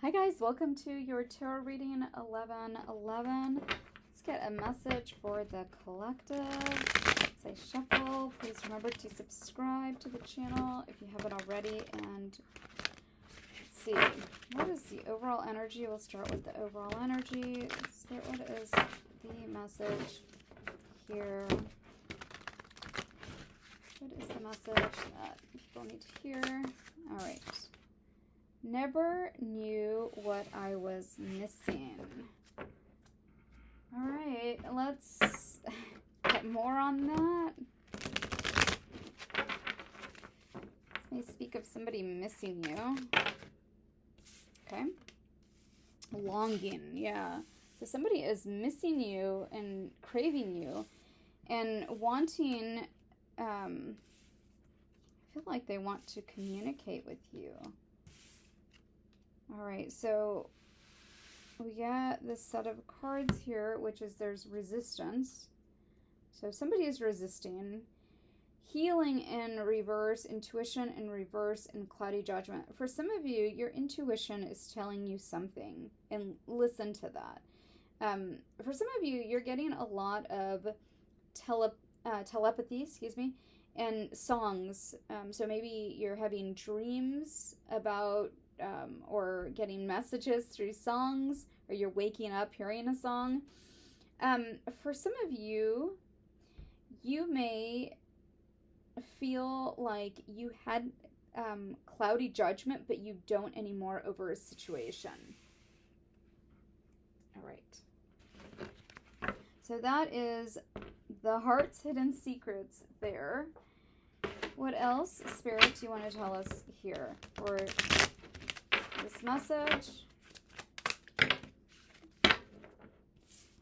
Hi guys, welcome to your tarot reading 1111. Let's get a message for the collective. As I shuffle, please remember to subscribe to the channel if you haven't already. And let's see, what is the overall energy? We'll start with the overall energy. What is the message here? What is the message that people need to hear? All right. Never knew what I was missing. All right, let's get more on that. This may speak of somebody missing you. Okay. Longing, yeah. So somebody is missing you and craving you and wanting, I feel like they want to communicate with you. All right, so we got this set of cards here, which is there's resistance. So somebody is resisting. Healing in reverse, intuition in reverse, and cloudy judgment. For some of you, your intuition is telling you something, and listen to that. For some of you, you're getting a lot of telepathy, and songs. So maybe you're having dreams about or getting messages through songs, or you're waking up hearing a song. For some of you, you may feel like you had cloudy judgment, but you don't anymore over a situation. All right. So that is the heart's hidden secrets there. What else, Spirit, do you want to tell us here for this message?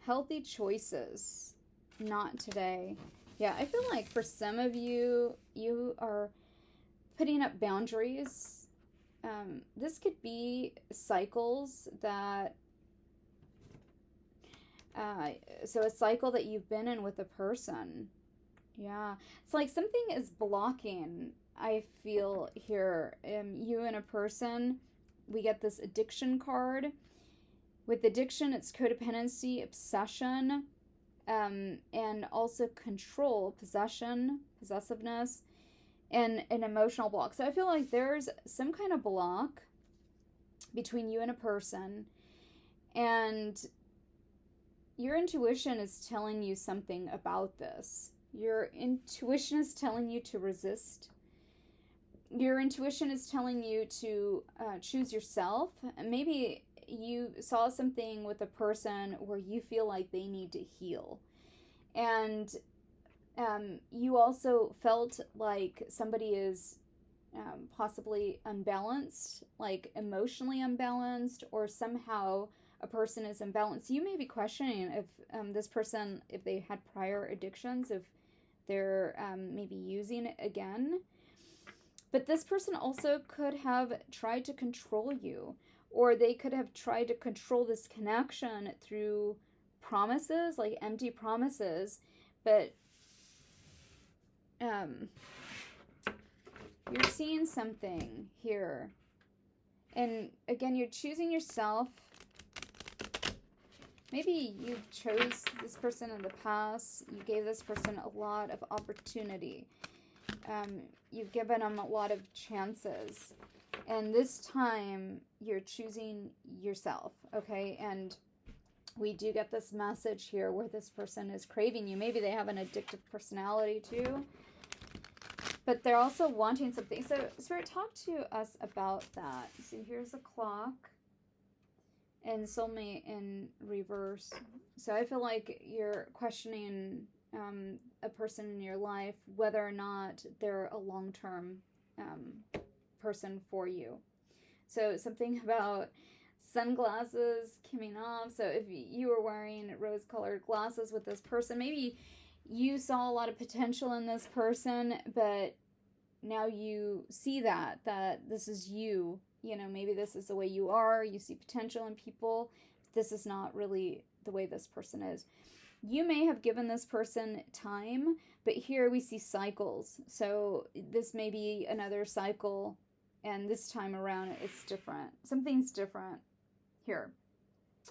Healthy choices. Not today. Yeah, I feel like for some of you, you are putting up boundaries. This could be cycles that, so a cycle that you've been in with a person. Yeah, it's like something is blocking, I feel here. You and a person, we get this addiction card. With addiction, it's codependency, obsession, and also control, possession, possessiveness, and an emotional block. So I feel like there's some kind of block between you and a person, and your intuition is telling you something about this. Your intuition is telling you to resist. Your intuition is telling you to choose yourself. Maybe you saw something with a person where you feel like they need to heal. And you also felt like somebody is possibly unbalanced, like emotionally unbalanced, or somehow a person is imbalanced. You may be questioning if this person, if they had prior addictions, if they're maybe using it again. But this person also could have tried to control you, or they could have tried to control this connection through promises, like empty promises. But you're seeing something here. And again, you're choosing yourself. Maybe you chose this person in the past. You gave this person a lot of opportunity. You've given them a lot of chances. And this time, you're choosing yourself, okay? And we do get this message here where this person is craving you. Maybe they have an addictive personality too. But they're also wanting something. So, Spirit, talk to us about that. So here's a clock. And soulmate in reverse. So I feel like you're questioning a person in your life, whether or not they're a long-term person for you. So something about sunglasses coming off. So if you were wearing rose-colored glasses with this person, maybe you saw a lot of potential in this person, but now you see that this is you. You know, maybe this is the way you are. You see potential in people. This is not really the way this person is. You may have given this person time, but here we see cycles. So this may be another cycle, and this time around it's different. Something's different. here.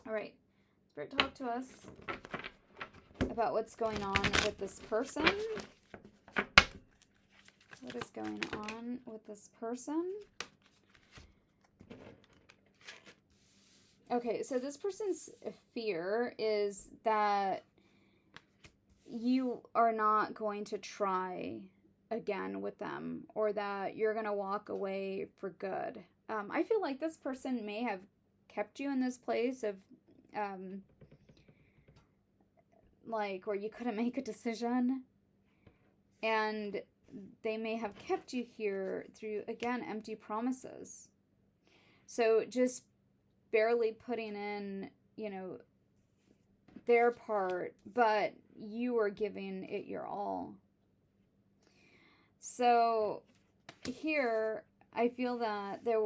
All right. Spirit, talk to us about what's going on with this person. What is going on with this person? Okay, so this person's fear is that you are not going to try again with them, or that you're going to walk away for good. I feel like this person may have kept you in this place of like where you couldn't make a decision, and they may have kept you here through, again, empty promises. So just barely putting in, their part, but you were giving it your all. So here, I feel that there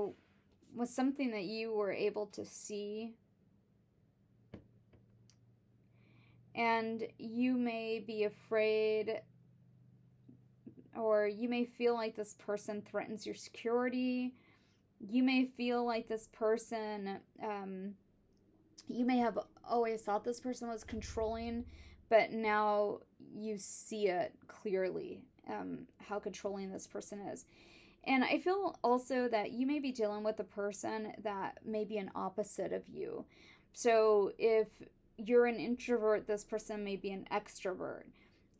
was something that you were able to see, and you may be afraid, or you may feel like this person threatens your security. You may feel like this person, you may have always thought this person was controlling, but now you see it clearly, how controlling this person is. And I feel also that you may be dealing with a person that may be an opposite of you. So if you're an introvert, this person may be an extrovert.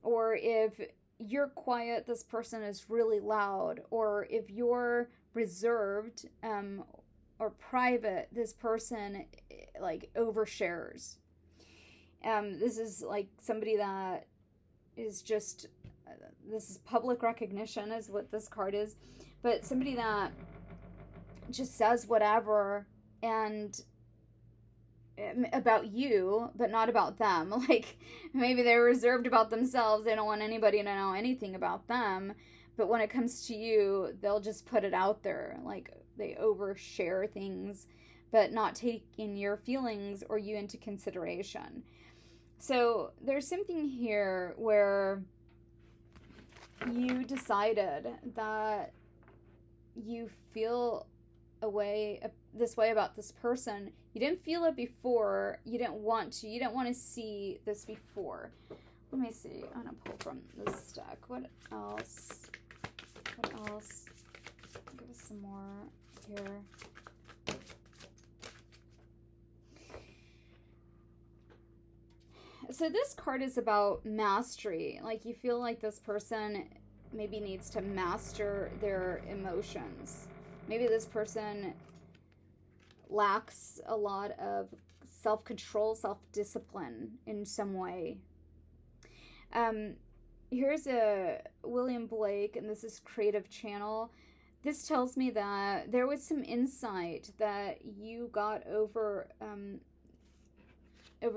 Or if you're quiet, this person is really loud. Or if you're reserved or private, this person like overshares. This is like somebody that is just, this is public recognition is what this card is, but somebody that just says whatever and about you, but not about them. Like maybe they're reserved about themselves. They don't want anybody to know anything about them. But when it comes to you, they'll just put it out there. Like they overshare things, but not taking your feelings or you into consideration. So there's something here where you decided that you feel this way about this person. You didn't feel it before. You didn't want to see this before. Let me see. I'm going to pull from this deck. What else? Give us some more here. So this card is about mastery. Like you feel like this person maybe needs to master their emotions. Maybe this person lacks a lot of self-control, self-discipline in some way. Here's a William Blake, and this is Creative Channel. This tells me that there was some insight that you got over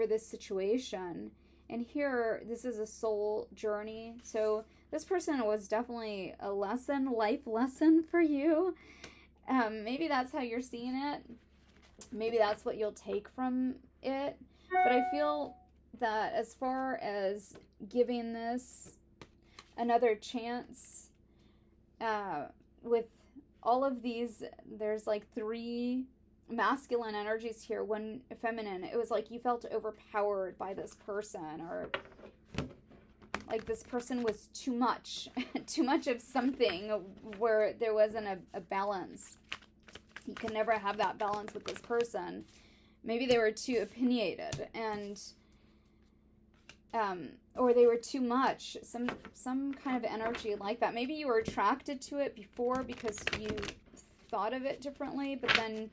this situation. And here, this is a soul journey. So this person was definitely a life lesson for you. Maybe that's how you're seeing it. Maybe that's what you'll take from it. But I feel that as far as giving this another chance, with all of these, there's like 3 masculine energies here, 1 feminine. It was like you felt overpowered by this person, or like this person was too much of something where there wasn't a balance. You can never have that balance with this person. Maybe they were too opinionated, and or they were too much, some kind of energy like that. Maybe you were attracted to it before because you thought of it differently, but then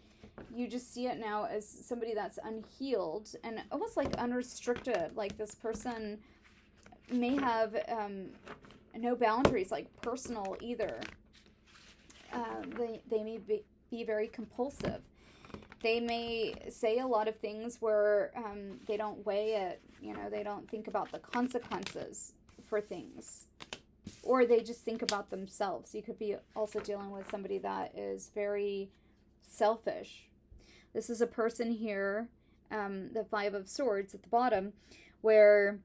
you just see it now as somebody that's unhealed and almost like unrestricted. Like this person may have no boundaries, like personal either. They may be very compulsive. They may say a lot of things where they don't weigh it, they don't think about the consequences for things. Or they just think about themselves. You could be also dealing with somebody that is very selfish. This is a person here, the 5 of Swords at the bottom, where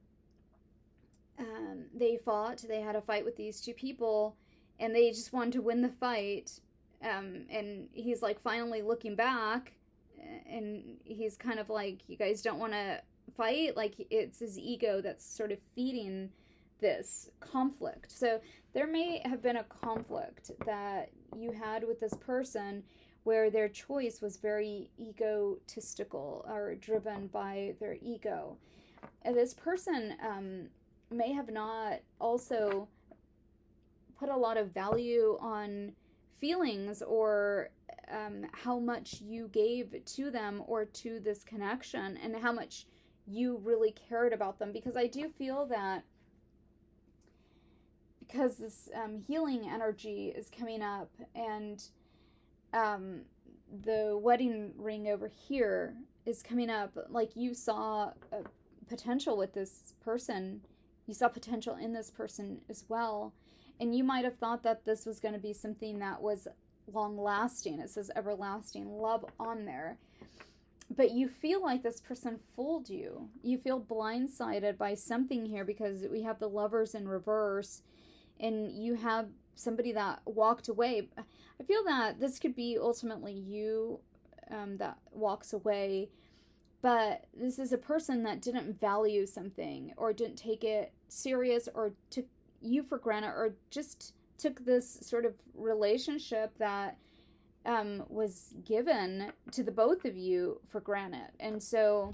they had a fight with these 2 people, and they just wanted to win the fight. And he's like finally looking back, and he's kind of like, you guys don't want to fight. Like, it's his ego that's sort of feeding this conflict. So there may have been a conflict that you had with this person where their choice was very egotistical or driven by their ego. And this person may have not also put a lot of value on feelings or how much you gave to them or to this connection, and how much you really cared about them. Because I do feel that because this healing energy is coming up, and the wedding ring over here is coming up, like you saw a potential with this person. You saw potential in this person as well. And you might have thought that this was going to be something that was long lasting. It says everlasting love on there. But you feel like this person fooled you. You feel blindsided by something here, because we have the Lovers in reverse, and you have somebody that walked away. I feel that this could be ultimately you that walks away, but this is a person that didn't value something, or didn't take it serious, or took you for granted, or just took this sort of relationship that was given to the both of you for granted. And so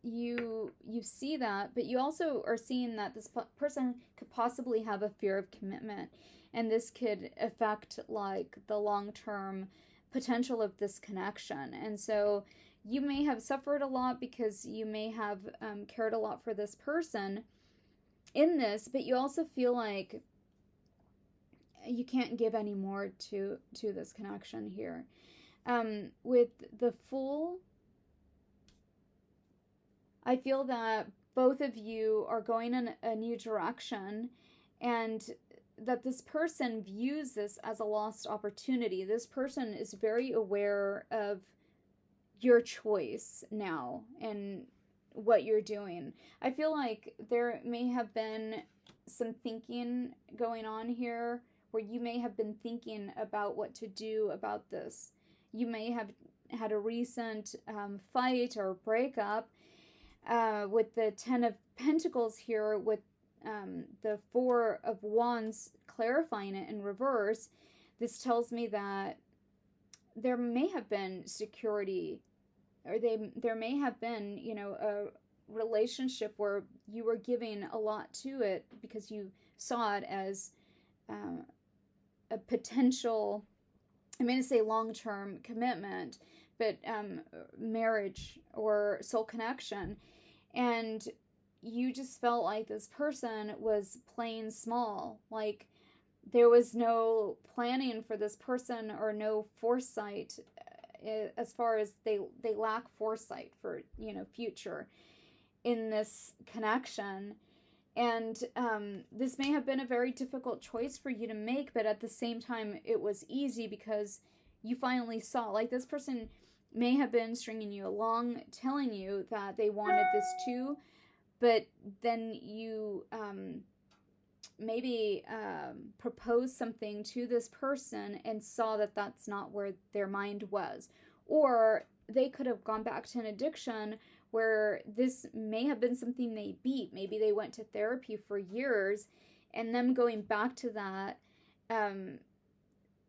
you see that, but you also are seeing that this person could possibly have a fear of commitment, and this could affect like the long-term potential of this connection. And so you may have suffered a lot because you may have cared a lot for this person in this, but you also feel like you can't give any more to this connection here. With the Fool, I feel that both of you are going in a new direction, and that this person views this as a lost opportunity. This person is very aware of your choice now and what you're doing. I feel like there may have been some thinking going on here, where you may have been thinking about what to do about this. You may have had a recent fight or breakup. With the Ten of Pentacles here, with the Four of Wands clarifying it in reverse, this tells me that there may have been security, or there may have been, a relationship where you were giving a lot to it because you saw it as a potential, I'm going to say long-term commitment, but marriage or soul connection. And you just felt like this person was playing small. Like there was no planning for this person, or no foresight, as far as they lack foresight for, future in this connection. And this may have been a very difficult choice for you to make, but at the same time, it was easy because you finally saw, like, this person may have been stringing you along, telling you that they wanted this too, but then you maybe proposed something to this person and saw that that's not where their mind was. Or they could have gone back to an addiction where this may have been something they beat. Maybe they went to therapy for years, and them going back to that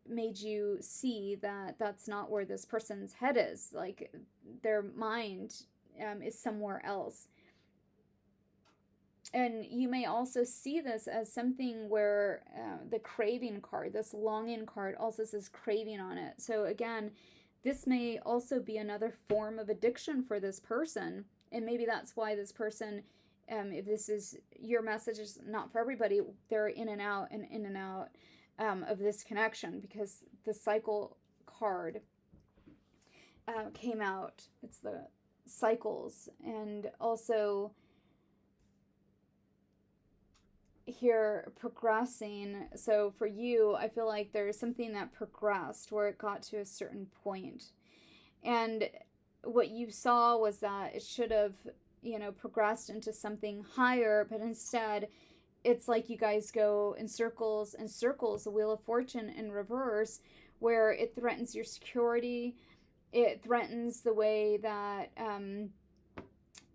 made you see that that's not where this person's head is. Like their mind is somewhere else. And you may also see this as something where the craving card, this longing card, also says craving on it. So again, this may also be another form of addiction for this person. And maybe that's why this person, if this is your message, is not for everybody, they're in and out and in and out of this connection, because the cycle card came out. It's the cycles. And also here, progressing. So for you, I feel like there's something that progressed where it got to a certain point. And what you saw was that it should have, progressed into something higher, but instead it's like you guys go in circles and circles, the Wheel of Fortune in reverse, where it threatens your security. It threatens the way that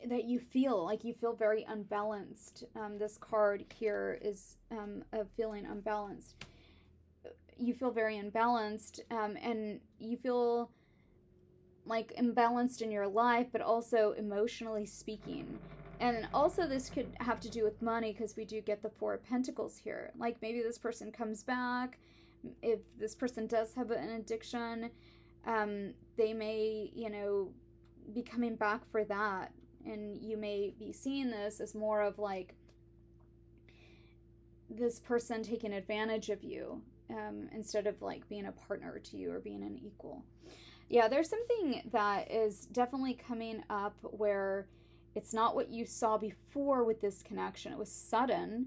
that you feel. Like, you feel very unbalanced. This card here is of feeling unbalanced. You feel very unbalanced, and you feel like imbalanced in your life, but also emotionally speaking. And also this could have to do with money, because we do get the Four of Pentacles here. Like, maybe this person comes back. If this person does have an addiction, they may, be coming back for that. And you may be seeing this as more of like this person taking advantage of you, instead of like being a partner to you or being an equal. Yeah, there's something that is definitely coming up where it's not what you saw before with this connection. It was sudden.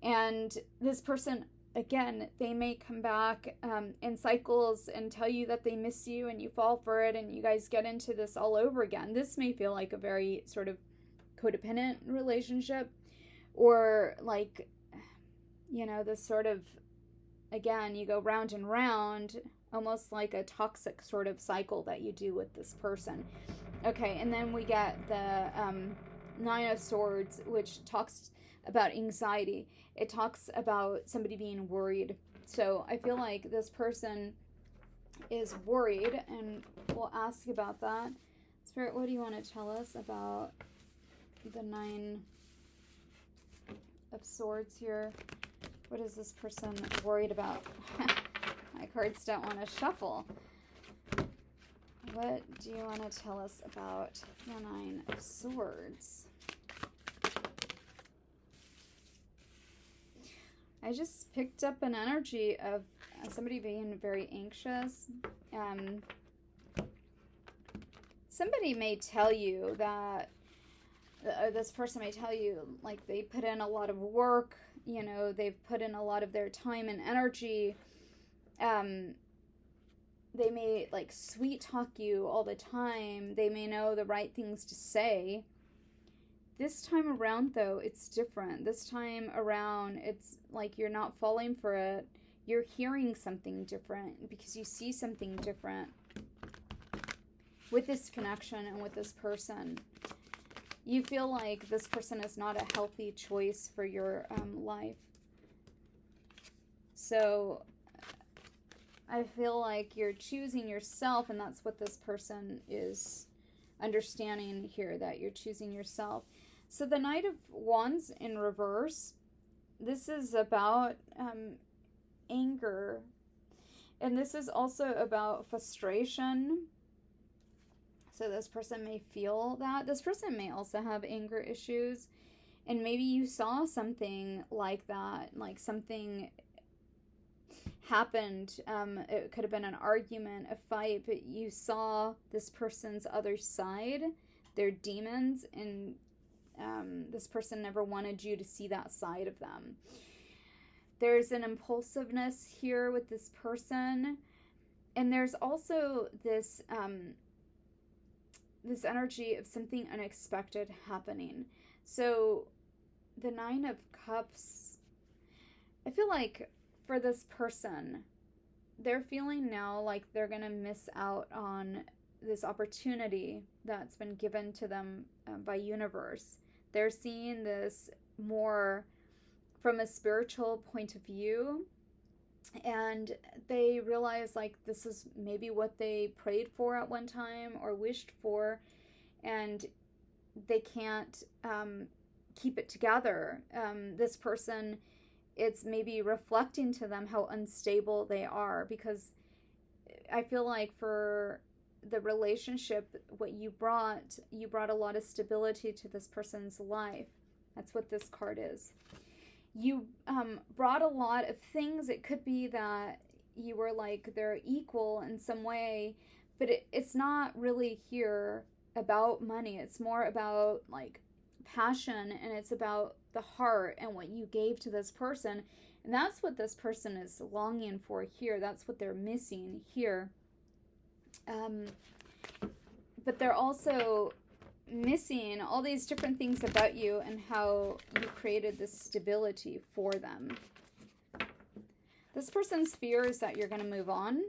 And this person, again, they may come back in cycles and tell you that they miss you, and you fall for it, and you guys get into this all over again. This may feel like a very sort of codependent relationship, or like, this sort of, again, you go round and round, almost like a toxic sort of cycle that you do with this person. Okay, and then we get the Nine of Swords, which talks about anxiety. It talks about somebody being worried. So I feel like this person is worried, and we'll ask about that. Spirit, what do you want to tell us about the Nine of Swords here? What is this person worried about? My cards don't want to shuffle. What do you want to tell us about the Nine of Swords? I just picked up an energy of somebody being very anxious. Somebody may tell you that, this person may tell you, like, they put in a lot of work, they've put in a lot of their time and energy. They may, like, sweet talk you all the time. They may know the right things to say. This time around, though, it's different. This time around, it's like you're not falling for it. You're hearing something different because you see something different with this connection and with this person. You feel like this person is not a healthy choice for your life. So I feel like you're choosing yourself, and that's what this person is understanding here, that you're choosing yourself. So the Knight of Wands in reverse, this is about anger. And this is also about frustration. So this person may feel that. This person may also have anger issues. And maybe you saw something like that, like something happened. It could have been an argument, a fight, but you saw this person's other side, their demons, and this person never wanted you to see that side of them. There's an impulsiveness here with this person, and there's also this this energy of something unexpected happening. So the Nine of Cups, I feel like for this person, they're feeling now like they're going to miss out on this opportunity that's been given to them by universe. They're seeing this more from a spiritual point of view, and they realize like this is maybe what they prayed for at one time or wished for, and they can't keep it together. This person, it's maybe reflecting to them how unstable they are, because I feel like for the relationship, what you brought a lot of stability to this person's life. That's what this card is. You brought a lot of things. It could be that you were like they're equal in some way, but it's not really here about money. It's more about like passion, and it's about the heart and what you gave to this person. And that's what this person is longing for here. That's what they're missing here. But they're also missing all these different things about you and how you created this stability for them. This person's fear is that you're going to move on.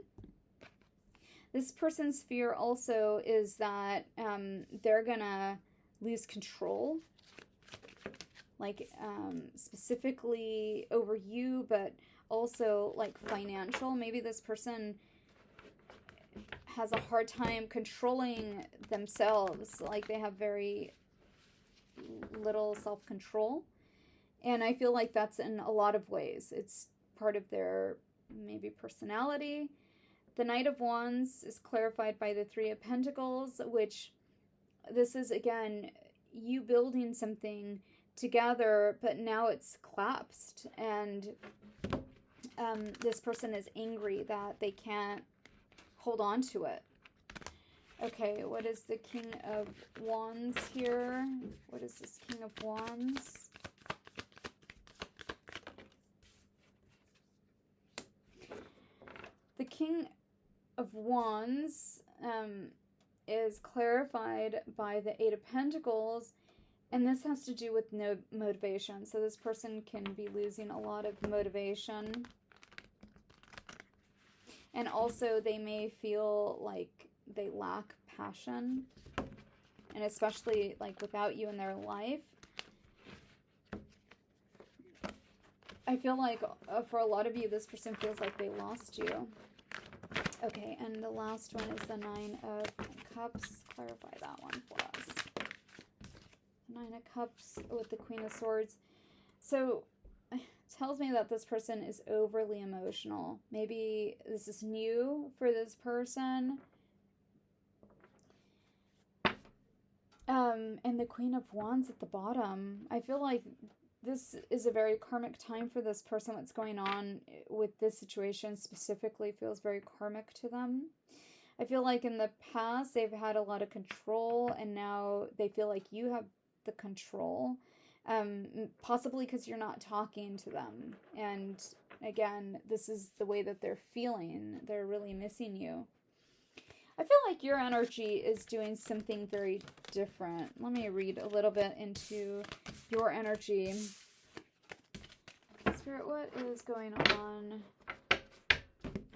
This person's fear also is that they're gonna lose control, like specifically over you, but also like financial. Maybe this person has a hard time controlling themselves, like they have very little self-control. And I feel like that's in a lot of ways. It's part of their maybe personality. The Knight of Wands is clarified by the Three of Pentacles, which this is, again, you building something together, but now it's collapsed. And this person is angry that they can't hold on to it. Okay, what is the King of Wands here? What is this King of Wands? The King of Wands is clarified by the Eight of Pentacles, and this has to do with no motivation. So this person can be losing a lot of motivation. And also they may feel like they lack passion, and especially like without you in their life. I feel like for a lot of you, this person feels like they lost you. Okay, and the last one is the Nine of Cups. Clarify that one for us. Nine of Cups with the Queen of Swords. So it tells me that this person is overly emotional. Maybe this is new for this person. And the Queen of Wands at the bottom. I feel like this is a very karmic time for this person. What's going on with this situation specifically feels very karmic to them. I feel like in the past they've had a lot of control, and now they feel like you have the control. Possibly because you're not talking to them. And again, this is the way that they're feeling. They're really missing you. I feel like your energy is doing something very different. Let me read a little bit into your energy. Spirit, what is going on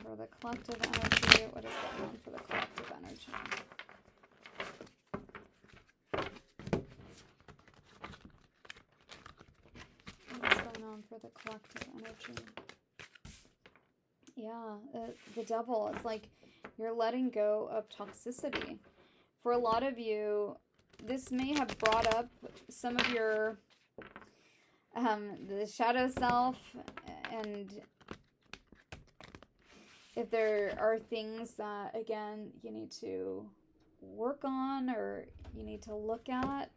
for the collective energy? What is going on for the collective energy? What is going on for the collective energy? Yeah, the Devil. It's like you're letting go of toxicity. For a lot of you, this may have brought up some of your the shadow self, and if there are things that, again, you need to work on or you need to look at,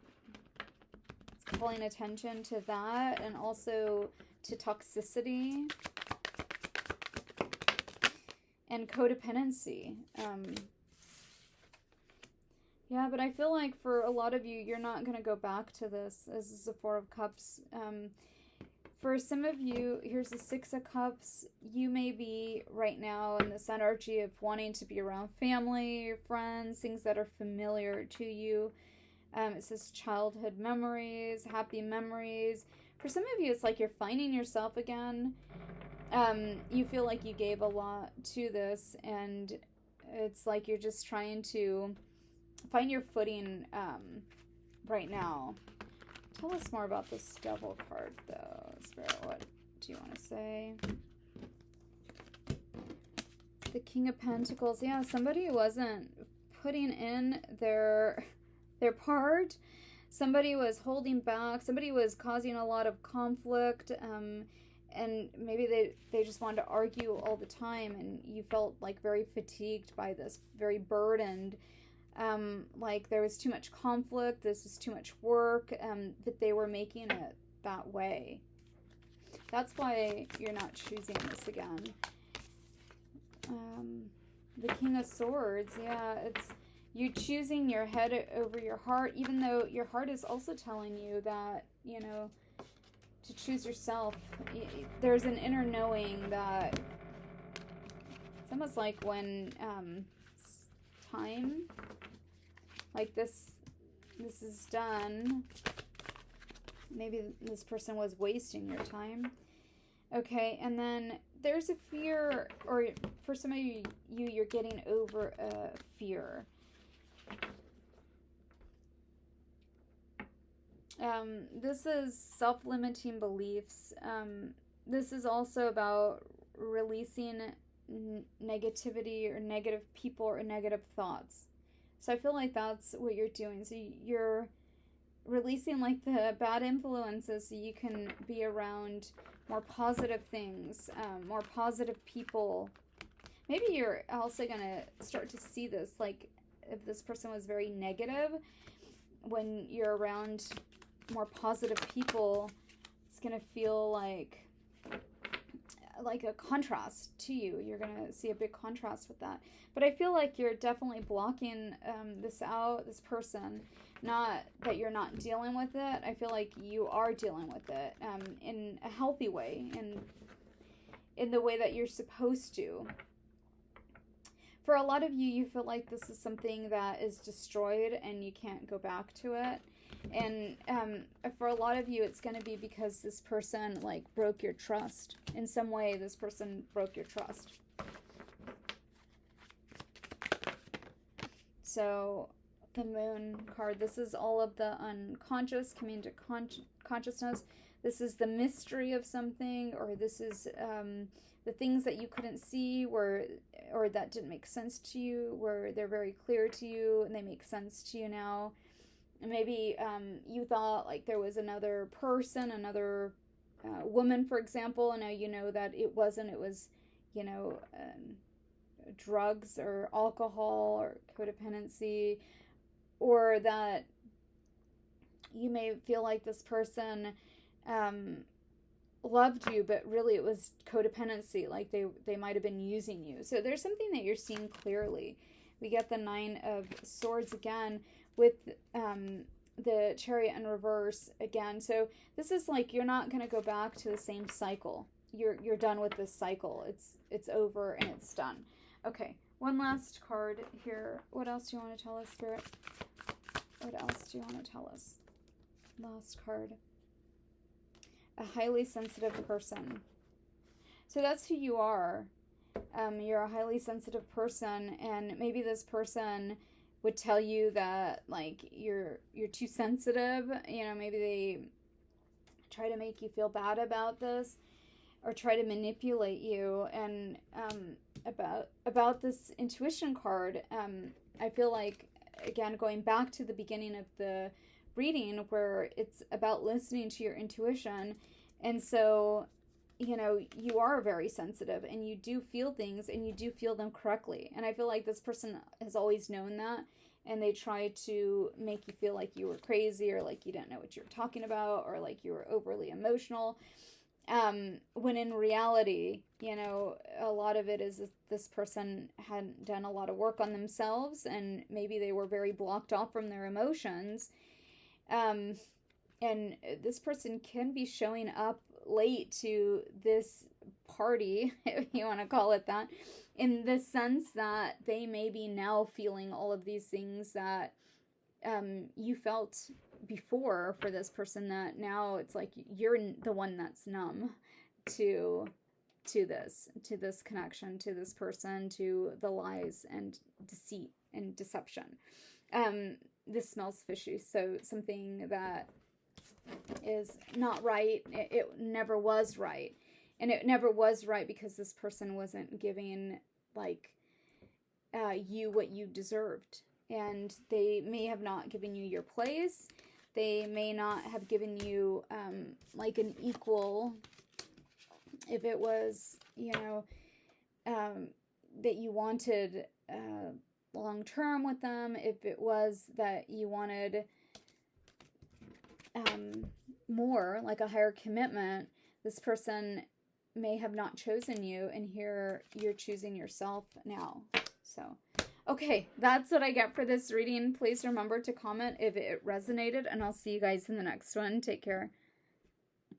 it's calling attention to that, and also to toxicity and codependency. Yeah, but I feel like for a lot of you, you're not going to go back to this. This is the Four of Cups. For some of you, here's the Six of Cups. You may be right now in this energy of wanting to be around family, friends, things that are familiar to you. It says childhood memories, happy memories. For some of you, it's like you're finding yourself again. You feel like you gave a lot to this, and it's like you're just trying to find your footing right now. Tell us more about this Devil card, though. Spirit, what do you want to say? The King of Pentacles. Yeah, somebody wasn't putting in their part. Somebody was holding back. Somebody was causing a lot of conflict. And maybe they just wanted to argue all the time, and you felt like very fatigued by this, very burdened. Like there was too much conflict, this was too much work, that they were making it that way. That's why you're not choosing this again. The King of Swords, yeah, it's you choosing your head over your heart, even though your heart is also telling you that, you know, to choose yourself. There's an inner knowing that it's almost like when time, like this is done. Maybe this person was wasting your time. Okay, and then there's a fear, or for some of you, you're getting over fear. This is self-limiting beliefs. This is also about releasing negativity or negative people or negative thoughts. So I feel like that's what you're doing. So you're releasing like the bad influences so you can be around more positive things, more positive people. Maybe you're also going to start to see this, like if this person was very negative, when you're around more positive people, it's going to feel like a contrast to you. You're going to see a big contrast with that. But I feel like you're definitely blocking this person. Not that you're not dealing with it. I feel like you are dealing with it in a healthy way, in the way that you're supposed to. For a lot of you, you feel like this is something that is destroyed and you can't go back to it. And for a lot of you, it's going to be because this person like broke your trust. In some way, this person broke your trust. So the Moon card, this is all of the unconscious coming to consciousness. This is the mystery of something, or this is the things that you couldn't see or that didn't make sense to you, where they're very clear to you and they make sense to you now. Maybe you thought like there was another person, another woman, for example, and now you know that it wasn't. It was, drugs or alcohol or codependency, or that you may feel like this person loved you, but really it was codependency, like they might have been using you. So there's something that you're seeing clearly. We get the 9 of Swords again, with the Chariot in reverse again. So this is like you're not going to go back to the same cycle. You're done with this cycle. It's over and it's done. Okay, one last card here. What else do you want to tell us, Spirit? What else do you want to tell us? Last card. A highly sensitive person. So that's who you are. You're a highly sensitive person, and maybe this person would tell you that like you're too sensitive. Maybe they try to make you feel bad about this, or try to manipulate you. And about this intuition card, I feel like, again, going back to the beginning of the reading, where it's about listening to your intuition. And so you are very sensitive, and you do feel things, and you do feel them correctly. And I feel like this person has always known that, and they tried to make you feel like you were crazy, or like you didn't know what you were talking about, or like you were overly emotional. When in reality, a lot of it is this person hadn't done a lot of work on themselves, and maybe they were very blocked off from their emotions. And this person can be showing up late to this party, if you want to call it that, in the sense that they may be now feeling all of these things that you felt before for this person, that now it's like you're the one that's numb to this connection, to this person, to the lies and deceit and deception. This smells fishy. So something that is not right. It never was right. And it never was right because this person wasn't giving you what you deserved. And they may have not given you your place. They may not have given you like an equal, if it was, that you wanted long term with them, if it was that you wanted more, like a higher commitment, this person may have not chosen you, and here you're choosing yourself now. So, okay, that's what I get for this reading. Please remember to comment if it resonated, and I'll see you guys in the next one. Take care.